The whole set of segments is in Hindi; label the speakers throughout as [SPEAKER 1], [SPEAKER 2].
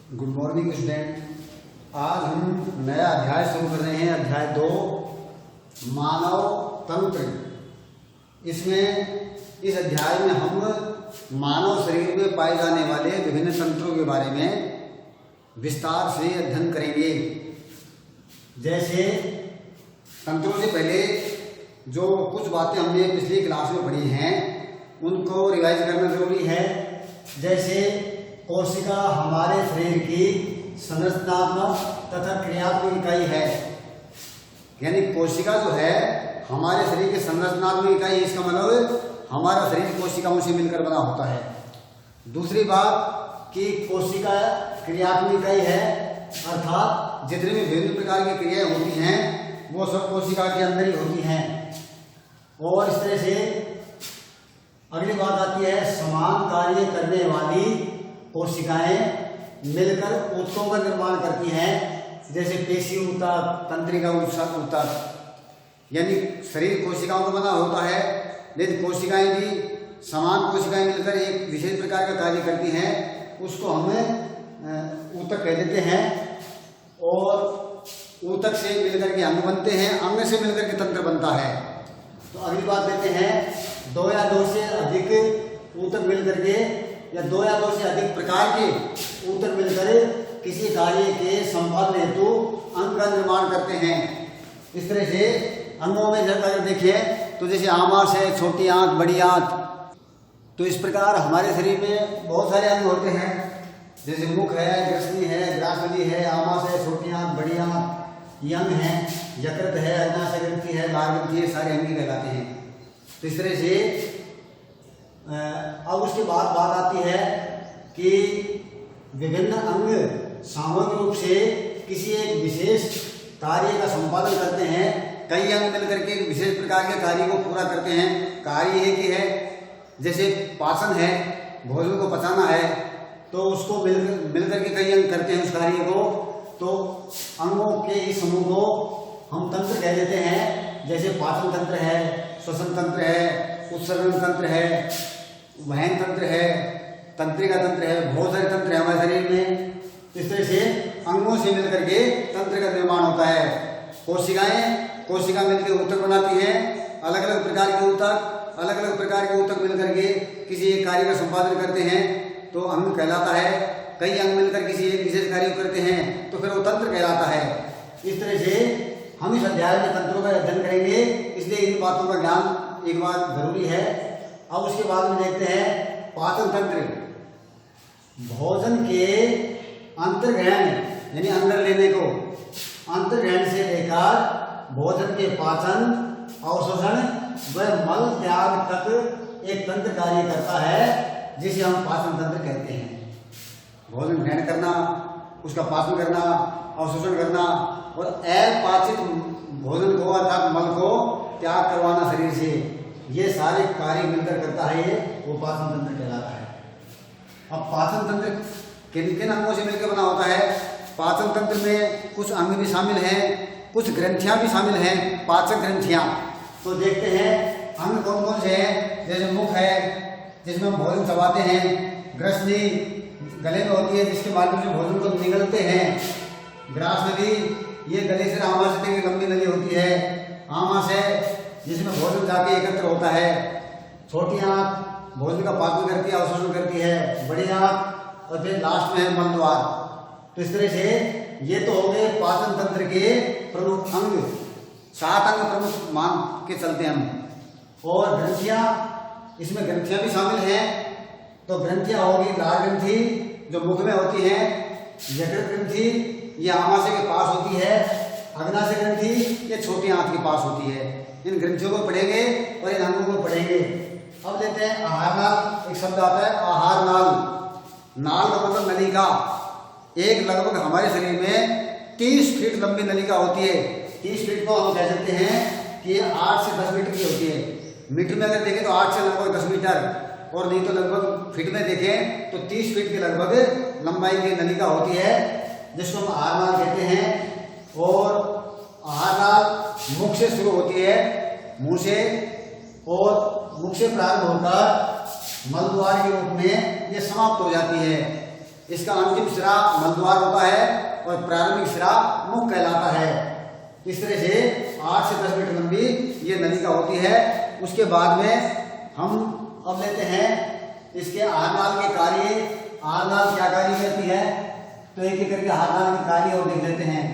[SPEAKER 1] Good morning student. आज हम नया अध्याय शुरू कर रहे हैं, अध्याय 2 मानव तंत्र। इसमें इस अध्याय में हम मानव शरीर में पाए जाने वाले विभिन्न तंत्रों के बारे में विस्तार से अध्ययन करेंगे। जैसे तंत्रों से पहले जो कुछ बातें हमने पिछली क्लास में पढ़ी हैं उनको रिवाइज करना जरूरी है। जैसे कोशिका हमारे शरीर की संरचनात्मक तथा क्रियात्मक इकाई है, यानी कोशिका जो है हमारे शरीर की संरचनात्मक इकाई। इसका मतलब हमारा शरीर कोशिकाओं से मिलकर बना होता है। दूसरी बात कि कोशिका क्रियात्मक इकाई है, अर्थात जितनी भी विभिन्न प्रकार की क्रियाएं होती हैं वो सब कोशिका के अंदर ही होती हैं। और इस तरह से अगली बात आती है समान कार्य करने वाली कोशिकाएं मिलकर ऊतकों का निर्माण करती हैं, जैसे पेशी ऊतक, तंत्रिका ऊतक। यानी शरीर कोशिकाओं का बना होता है, लेकिन कोशिकाएं भी समान कोशिकाएं मिलकर एक विशेष प्रकार का कार्य करती हैं, उसको हम ऊतक कह देते हैं। और ऊतक से मिलकर के अंग बनते हैं, अंग से मिलकर के तंत्र बनता है। तो अगली बात लेते हैं 2 या 2 से अधिक ऊतक मिलकर के या 2 या 2 से अधिक प्रकार के ऊतक मिलकर किसी कार्य के संपादन हेतु अंग का निर्माण करते हैं। इस तरह से अंगों में जब अगर देखें तो जैसे आमाशय है, छोटी आंत, बड़ी आंत। तो इस प्रकार हमारे शरीर में बहुत सारे अंग होते हैं, जैसे मुख है, ग्रसनी है, ग्रासनली है, आमाशय है, छोटी आंत, बड़ी आंत, ये अंग है। यकृत है, अग्नाशय ग्रंथि है, लार ग्रंथि है, सारे अंग कहलाते हैं। तो इस तरह से अब उसके बाद बात आती है कि विभिन्न अंग सामूहिक रूप से किसी एक विशेष कार्य का संपादन करते हैं। कई अंग मिलकर के विशेष प्रकार के कार्य को पूरा करते हैं। कार्य एक ही है, जैसे पाचन है, भोजन को पचाना है, तो उसको मिलकर के कई अंग करते हैं उस कार्य को। तो अंगों के इस समूह को हम तंत्र कह देते हैं। जैसे पाचन तंत्र है, श्वसन तंत्र है, उत्सर्जन तंत्र है, वहन तंत्र है, तंत्रिका तंत्र है, बहुत सारे तंत्र है हमारे शरीर में। इस तरह से अंगों से मिलकर के तंत्र का निर्माण होता है। कोशिका मिलकर ऊतक बनाती है, अलग अलग प्रकार के ऊतक, अलग अलग प्रकार के ऊतक मिलकर के किसी एक कार्य का संपादन करते हैं तो अंग कहलाता है। कई अंग मिलकर किसी एक विशेष कार्य को करते हैं तो फिर वो तंत्र कहलाता है। इस तरह से हम इस अध्याय में तंत्रों का अध्ययन करेंगे, इसलिए इन बातों का ज्ञान एक बार जरूरी है। अब उसके बाद में देखते हैं पाचन तंत्र। भोजन के अंतर्ग्रहण यानी अंदर लेने को, अंतर्ग्रहण से लेकर भोजन के पाचन, अवशोषण व मल त्याग तक एक तंत्र कार्य करता है, जिसे हम पाचन तंत्र कहते हैं। भोजन ग्रहण करना, उसका पाचन करना, अवशोषण करना और अपाचित भोजन को अर्थात मल को त्याग करवाना शरीर से, ये सारे कार्य मिलकर करता है, ये वो पाचन तंत्र कहलाता है। अब पाचन तंत्र किन किन अंगों से मिलकर बना होता है? पाचन तंत्र में कुछ अंग भी शामिल हैं, कुछ ग्रंथियां भी शामिल हैं, पाचक ग्रंथियां। तो देखते हैं अंग कौन कौन से हैं। जैसे मुख है, जिसमें हम भोजन चबाते हैं। ग्रसनी गले में होती है, जिसके माध्यम से भोजन को निगलते हैं। ग्रासनली ये गले से आमाशय तक की लंबी नली होती है। आमाशय जिसमें भोजन जाके एकत्र होता है। छोटी आंत भोजन का पाचन करती है, अवशोषण करती है। बड़ी आंत और फिर लास्ट में है मल द्वार। तो इस तरह से ये तो हो गए पाचन तंत्र के प्रमुख अंग। 7 अंग प्रमुख मान के चलते हम। और ग्रंथियां, इसमें ग्रंथियां भी शामिल हैं। तो ग्रंथियां होगी लार ग्रंथि जो मुख में होती है, यकृत ग्रंथि ये आमाशय के पास होती है, अग्नाशय ग्रंथि ये छोटी आंत के पास होती है। इन ग्रंथियों को पढ़ेंगे और इन अंगों को पढ़ेंगे। अब लेते हैं आहार नाल। एक शब्द आता है आहार नाल। नाल का मतलब नलिका। एक लगभग हमारे शरीर में 30 फीट लंबी नलिका होती है। 30 फीट को हम कह सकते हैं कि 8 से 10 मीटर की होती है। मीटर में अगर देखें तो 8 से लगभग 10 मीटर, और नहीं तो लगभग फीट में देखें तो 30 फीट के लगभग लंबाई की नलिका होती है, जिसको हम आहार नाल कहते हैं। और आहार नाल मुख से शुरू होती है, मुंह से, और मुख से प्रारंभ होकर मल द्वार के रूप में ये समाप्त हो जाती है। इसका अंतिम सिरा मलद्वार होता है और प्रारंभिक सिरा मुख कहलाता है। इस तरह से 8 से 10 मीटर लंबी ये नलिका होती है। उसके बाद में हम अब लेते हैं इसके आरनाल के कार्य। आरनाल क्या कार्य करती है, तो एक एक करके आरनाल के कार्य और देख लेते हैं।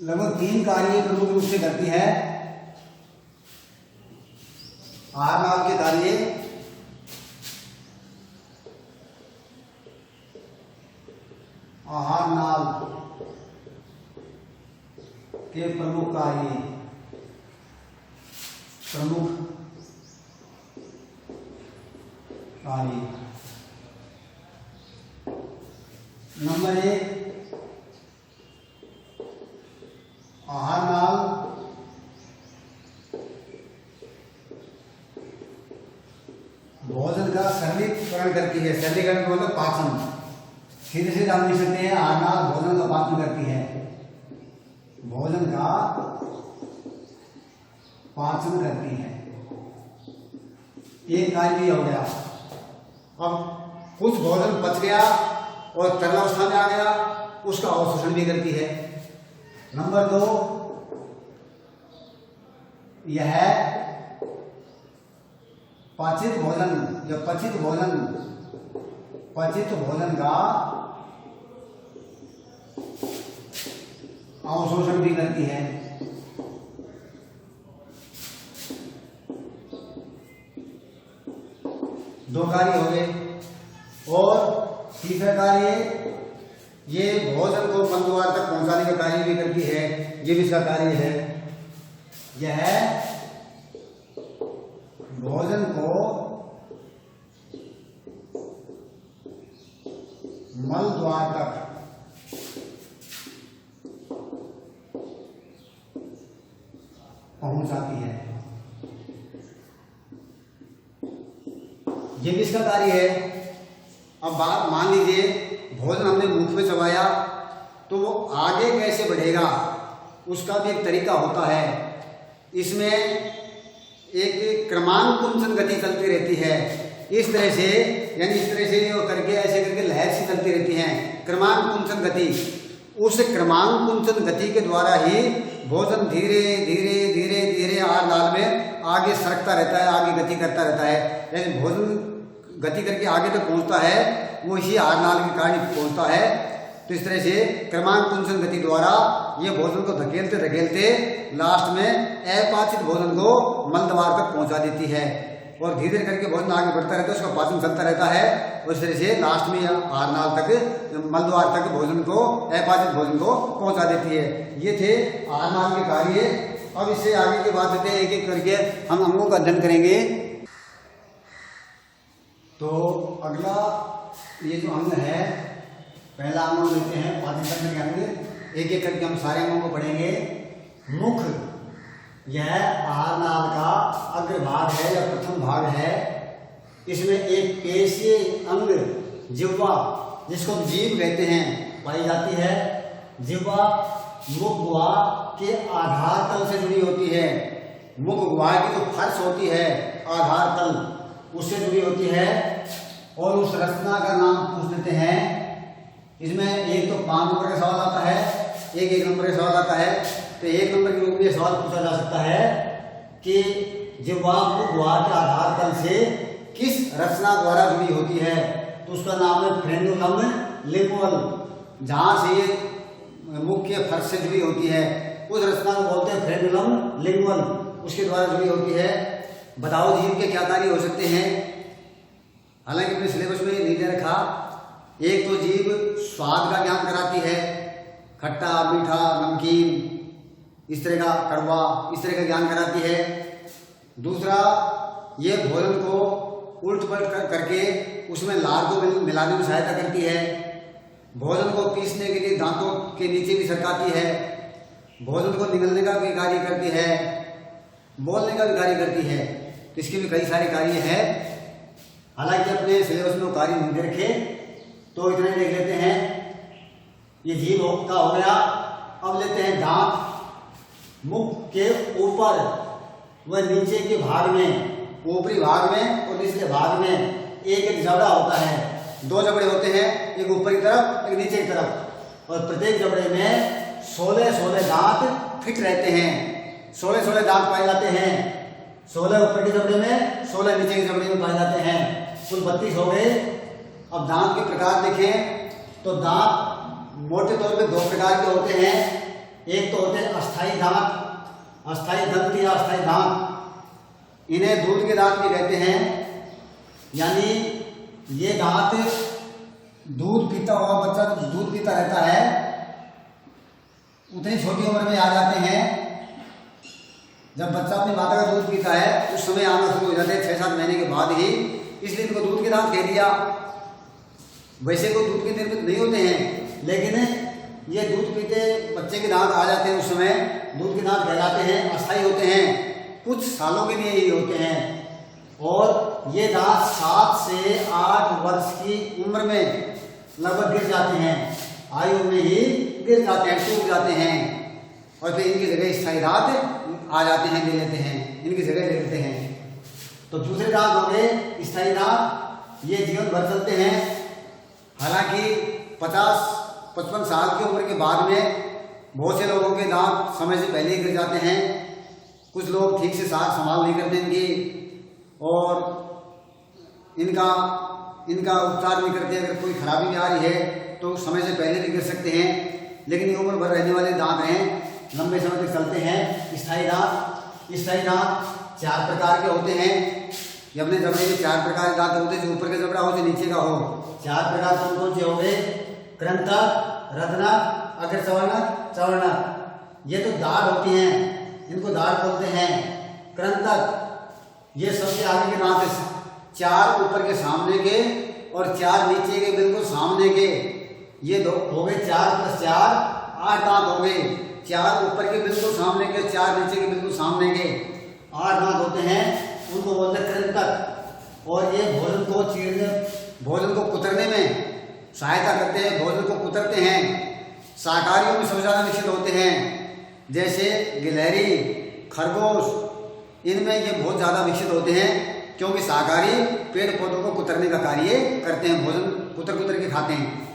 [SPEAKER 1] लगभग 3 कार्य प्रमुख रूप से करती है आरनाल के कार्य। आहारनाल के प्रमुख कार्य, नंबर 1, आहारनाल भोजन का सरलीकरण करती है। सरलीकरण मतलब पाचन। सीधे सीधे हम लिख सकते हैं आहारनाल भोजन का पाचन करती है। भोजन का पाचन करती है, एक कार्य हो गया। अब कुछ भोजन पच गया और तरलावस्था में आ गया, उसका अवशोषण भी करती है। नंबर 2, यह पाचित भोजन या पचित भोजन का अवशोषण भी करती है। दो कार्य हो गए। और तीसरा कार्य, ये भोजन को मलद्वार तक पहुंचाने का कार्य भी करती है। ये भी इसका कार्य है। यह भोजन को मलद्वार तक पहुंचाती है। ये भी इसका कार्य है। अब बात मान लीजिए भोजन हमने मुंह में चबाया तो वो आगे कैसे बढ़ेगा उसका भी एक तरीका होता है। इसमें एक क्रमानुकुंचन गति चलती रहती है। इस तरह से यानी इस तरह से करके ऐसे करके लहर सी चलती रहती है, क्रमानुकुंचन गति। उस क्रमानुकुंचन गति के द्वारा ही भोजन धीरे धीरे धीरे धीरे आहारनाल में आगे सरकता रहता है, आगे गति करता रहता है। यानी भोजन गति करके आगे तक पहुंचता है, वो इसी आहारनाल के कारण पहुंचता है। तो इस तरह से क्रमानुकुंचन गति द्वारा ये भोजन को धकेलते धकेलते लास्ट में अपाचित भोजन को मलद्वार तक पहुंचा देती है। और धीरे धीरे करके भोजन आगे बढ़ता रहता है, उसका पाचन चलता रहता है। और इस तरह से लास्ट में आहारनाल तक, मलद्वार तक भोजन को, अपाचित भोजन को पहुंचा देती है। ये थे आहारनाल के कार्य। अब इससे आगे की बात देते हैं, एक एक करके हम अंगों का अध्ययन करेंगे। तो अगला ये जो अंग है, पहला अंग लेते हैं पाचन तंत्र के अंग। एक एक करके हम सारे अंगों को पढ़ेंगे। मुख, यह आहारनाल का अग्रभाग है या प्रथम भाग है। इसमें एक पेशीय अंग जिह्वा, जिसको जीभ कहते हैं, पाई जाती है। जिह्वा मुख गुहा के आधार तल से जुड़ी होती है। मुख गुहा की जो फर्श होती है आधार तल, उससे जुड़ी होती है। और उस रचना का नाम पूछ लेते हैं। इसमें एक तो 5 नंबर का सवाल आता है, एक 1 नंबर का सवाल आता है। तो 1 नंबर के रूप में सवाल पूछा जा सकता है कि जिह्वा मुख गुहा के आधार तल से किस रचना द्वारा जुड़ी होती है। तो उसका नाम है फ्रेन्युलम लिंगुअल। जहां से मुख के फर्श से जुड़ी होती है उस रचना को बोलते हैं फ्रेन्युलम लिंगुअल, उसके द्वारा जुड़ी होती है। बताओ जीभ के क्या कार्य हो सकते हैं। हालांकि अपने सिलेबस में नहीं दे रखा। एक तो जीभ स्वाद का ज्ञान कराती है, खट्टा मीठा नमकीन, इस तरह का कड़वा, इस तरह का ज्ञान कराती है। दूसरा, ये भोजन को उल्ट पलट करके उसमें लार को मिलाने में सहायता करती है। भोजन को पीसने के लिए दांतों के नीचे भी सरकाती है। भोजन को निगलने का भी कार्य करती है, बोलने का भी कार्य करती है। तो इसके भी कई सारे कार्य हैं। हालांकि अपने सिलेबस में कार्य नहीं दे रखे, तो इतने देख लेते हैं। ये जीभ का हो गया। अब लेते हैं दांत। मुख के ऊपर व नीचे के भाग में ऊपरी भाग में और निचले भाग में एक एक जबड़ा होता है। दो जबड़े होते हैं, एक ऊपर की तरफ एक नीचे की तरफ, और प्रत्येक जबड़े में 16 दांत फिट रहते हैं। 16 दांत पाए जाते हैं। 16 ऊपर के जबड़े में, 16 नीचे के जबड़े में पाए जाते हैं। कुल 32 हो गए। अब दांत के प्रकार देखें तो दांत मोटे तौर पे दो प्रकार के होते हैं। एक तो होते हैं अस्थाई दांत, अस्थाई दंत या अस्थाई दांत। इन्हें दूध के दांत भी कहते हैं। यानी ये दांत दूध पीता हुआ बच्चा दूध पीता रहता है, उतनी छोटी उम्र में आ जाते हैं। जब बच्चा अपनी माता का दूध पीता है उस समय आना शुरू हो जाते हैं 6-7 महीने के बाद ही, इसलिए इनको दूध के दांत कह दिया। वैसे को दूध के निर्मित नहीं होते हैं, लेकिन ये दूध पीते बच्चे के दांत आ जाते हैं, उस समय दूध के दांत कहलाते हैं। अस्थाई होते हैं, कुछ सालों के लिए ही होते हैं, और ये दांत 7 से 8 वर्ष की उम्र में लगभग गिर जाते हैं। आयु में ही गिर जाते हैं, टूट जाते हैं, और फिर इनकी जगह स्थायी दांत आ जाते हैं, ले लेते हैं, इनकी जगह ले लेते हैं। तो दूसरे दांत हो गए स्थायी दांत, ये जीवन भर चलते हैं। हालांकि 50-55 साल की उम्र के बाद में बहुत से लोगों के दांत समय से पहले ही गिर जाते हैं। कुछ लोग ठीक से साथ संभाल नहीं करते इनकी, और इनका उपचार नहीं करते। अगर कोई खराबी भी आ रही है तो समय से पहले भी गिर सकते हैं, लेकिन ये उम्र भर रहने वाले दांत हैं, लंबे समय तक चलते हैं। स्थायी दांत 4 प्रकार के होते हैं। ये अपने जबड़े में 4 प्रकार के दांत होते हैं, जो ऊपर का जबड़ा हो, जो नीचे का हो। 4 प्रकार कौन से हो गए? कृंतक, रत्नक, अग्रचवर्णक, चवर्णक। ये तो दाढ़ होती हैं, इनको दाढ़ बोलते हैं। कृंतक ये सबसे आगे के दांत है, 4 ऊपर के सामने के और 4 नीचे के बिल्कुल सामने के। ये दो हो गए 4 + 4 8 दांत हो गए। 4 ऊपर के बिल्कुल सामने के, 4 नीचे के बिल्कुल सामने के, 8 दांत होते हैं, उनको बोलते हैं कृंतक। और ये भोजन को चीरने, भोजन को कुतरने में सहायता करते हैं, भोजन को कुतरते हैं। शाकाहारियों में सबसे ज्यादा विकसित होते हैं, जैसे गिलहरी, खरगोश, इनमें ये बहुत ज्यादा विकसित होते हैं, क्योंकि शाकाहारी पेड़ पौधों को कुतरने का कार्य करते हैं, भोजन कुतर के खाते हैं।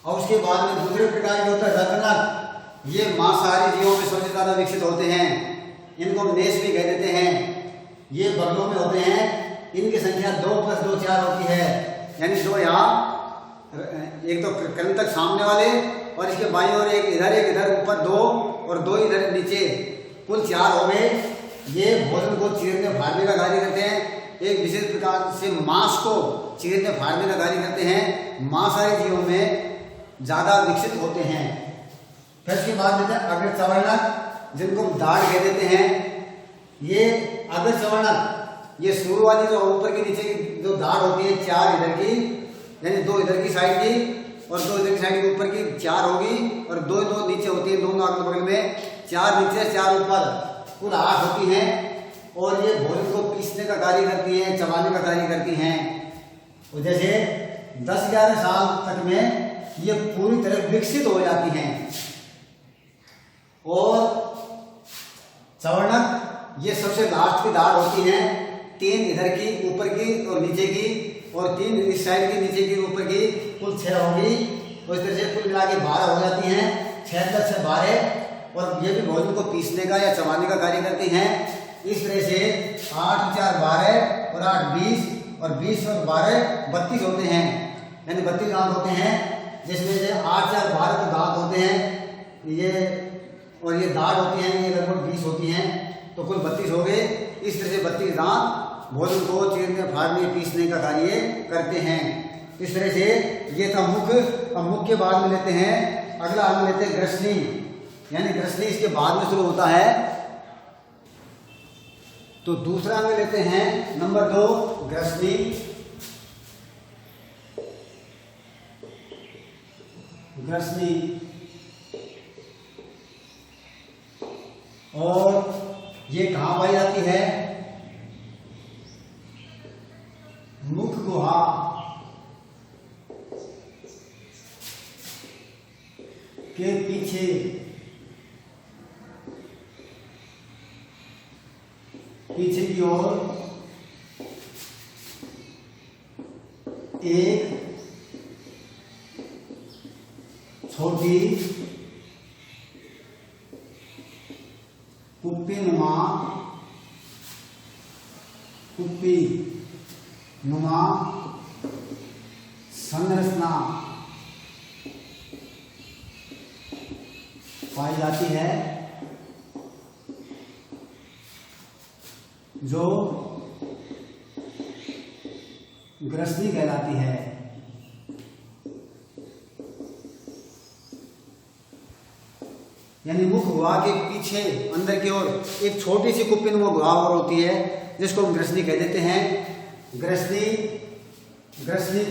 [SPEAKER 1] और उसके बाद में दूसरे प्रकार के होता है रत्नक। ये मांसाहारी जीवों में सबसे ज्यादा विकसित होते हैं, इनको हम नेस भी कह देते हैं। ये बगलों में होते हैं, इनकी संख्या 2 + 2 4 होती है। यानी 2 यहाँ, एक तो कृंतक सामने वाले, और इसके बाईं ओर एक इधर ऊपर 2 और 2 इधर नीचे, कुल 4 हो गए। ये भोजन को चीरने फाड़ने का कार्य करते हैं, एक विशेष प्रकार से मांस को चीरने फाड़ने का कार्य करते हैं। मांसाहारी जीवों में ज्यादा विकसित होते हैं। फिर इसके बाद देते हैं अग्रचवर्णक, जिनको दाढ़ कह देते हैं। ये अग्रचवर्णक, ये शुरू वाली जो ऊपर की नीचे की जो दाढ़ होती है, 4 इधर की, यानी 2 इधर की साइड की और 2 इधर की साइड के ऊपर की 4 होगी, और 2 नीचे होती है, दोनों अगल बगल में 4 नीचे 4 ऊपर, कुल 8 होती हैं। और ये भोजन को पीसने का कार्य करती हैं, चबाने का कार्य करती हैं। और जैसे 10-11 साल तक में ये पूरी तरह विकसित हो जाती हैं। और चवर्णक ये सबसे लास्ट की दाढ़ होती है, 3 इधर की ऊपर की और नीचे की, और 3 इस साइड की नीचे की ऊपर की, कुल 6 होगी। तो इस तरह से कुल मिला के 12 हो जाती हैं, 6 + 6 12। और ये भी भोजन को पीसने का या चबाने का कार्य करती हैं। इस तरह से 8 × 4 12 और 8 20, और 20 और 12 32 होते हैं, यानी 32 दांत होते हैं, जिसमें से 8 × 4 12 तो दांत होते हैं ये, और ये दाढ़ होती हैं, ये लगभग 20 होती हैं, तो कुल 32 हो गए। इस तरह से 32 दांत भोजन को चीरने फाड़ने पीसने का कार्य करते हैं। इस तरह से ये था मुख। अब मुख के बाद में लेते हैं, अगला अंग लेते हैं ग्रसनी, यानी ग्रसनी इसके बाद में शुरू होता है। तो दूसरा अंग लेते हैं नंबर 2 ग्रसनी। और ये कहां पाई जाती है? मुख गुहा के पीछे की ओर एक छोटी कुप्पी नुमा संरचना पाई जाती है, जो ग्रसनी कहलाती है। यानी मुख गुहा के पीछे अंदर की ओर एक छोटी सी कुप्पी नुमा गुहा और होती है, जिसको हम ग्रसनी कह देते हैं। ग्रसनी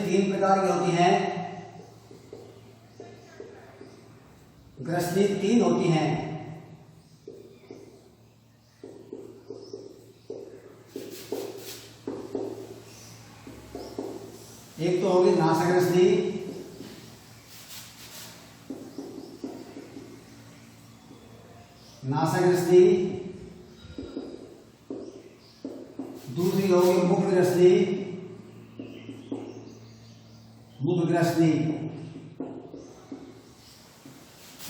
[SPEAKER 1] तीन प्रकार की होती हैं। ग्रसनी तीन होती हैं। एक तो होगी नासाग्रसनी, दूसरी होगी मुखग्रसनी,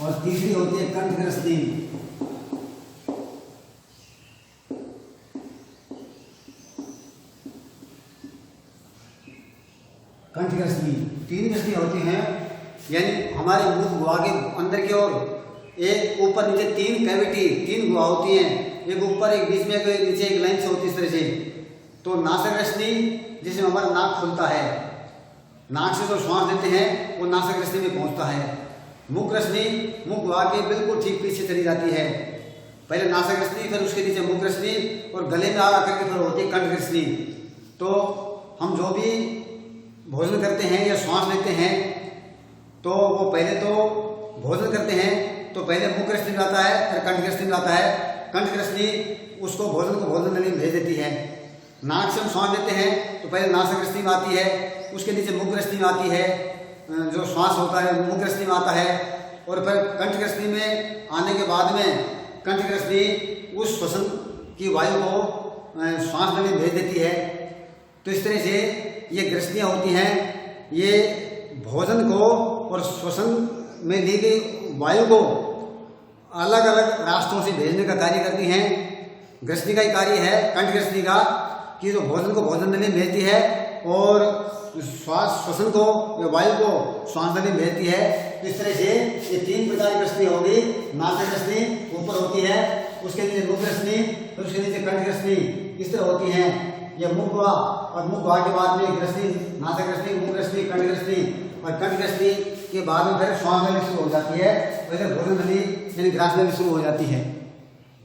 [SPEAKER 1] और तीसरी होती है कंठग्रसनी। कंठग्रसनी तीन ग्रसनी होती हैं। यानी हमारे मुख गुहा के अंदर की ओर एक ऊपर नीचे तीन कैविटी, तीन गुहा होती हैं, एक ऊपर एक बीच में एक नीचे एक लाइन से होती है इस तरह से। तो नासाग्रसनी जिसमें हमारा नाक खुलता है, नाक से जो श्वास लेते हैं वो नासाग्रसनी में पहुंचता है। मुखग्रसनी मुख गुहा के बिल्कुल ठीक पीछे चली जाती है। पहले नासाग्रसनी, फिर उसके नीचे मुखग्रसनी, और गले में आकर के फिर होती है कंठग्रसनी। तो हम जो भी भोजन करते हैं या श्वास लेते हैं, तो वो पहले तो भोजन करते हैं तो पहले मुखग्रसनी में आता है, फिर कंठग्रसनी में आता है। कंठग्रसनी उसको भोजन को भोजन नली में भेज देती है। नाक से हम श्वास लेते हैं तो पहले नासाग्रसनी में आती है, उसके नीचे मुखग्रसनी में आती है, जो श्वास होता है मुखग्रसनी में आता है, और फिर कंठग्रसनी में आने के बाद में कंठग्रसनी उस श्वसन की वायु को श्वास नली में भेज देती है। तो इस तरह से ये ग्रसनियाँ होती हैं, ये भोजन को और श्वसन में ली गई वायु को अलग अलग रास्तों से भेजने का कार्य करती हैं। ग्रसनी का ही कार्य है, कंठग्रसनी का, कि जो भोजन को भोजन नली में भेजती है और श्वसन को या वायु को श्वास नली में भेजती है। इस तरह से ये तीन प्रकार की ग्रसनी होगी। नासाग्रसनी ऊपर होती है, उसके नीचे मुखग्रसनी, फिर उसके नीचे कंठग्रसनी, इस तरह होती है। यह मुख गुहा, और मुख गुहा के बाद में ग्रसनी, नासाग्रसनी, मुखग्रसनी, कंठग्रसनी, और कंठग्रसनी के बाद में फिर श्वास नली शुरू हो जाती है, फिर भोजन नली यानी ग्रास नली शुरू हो जाती है।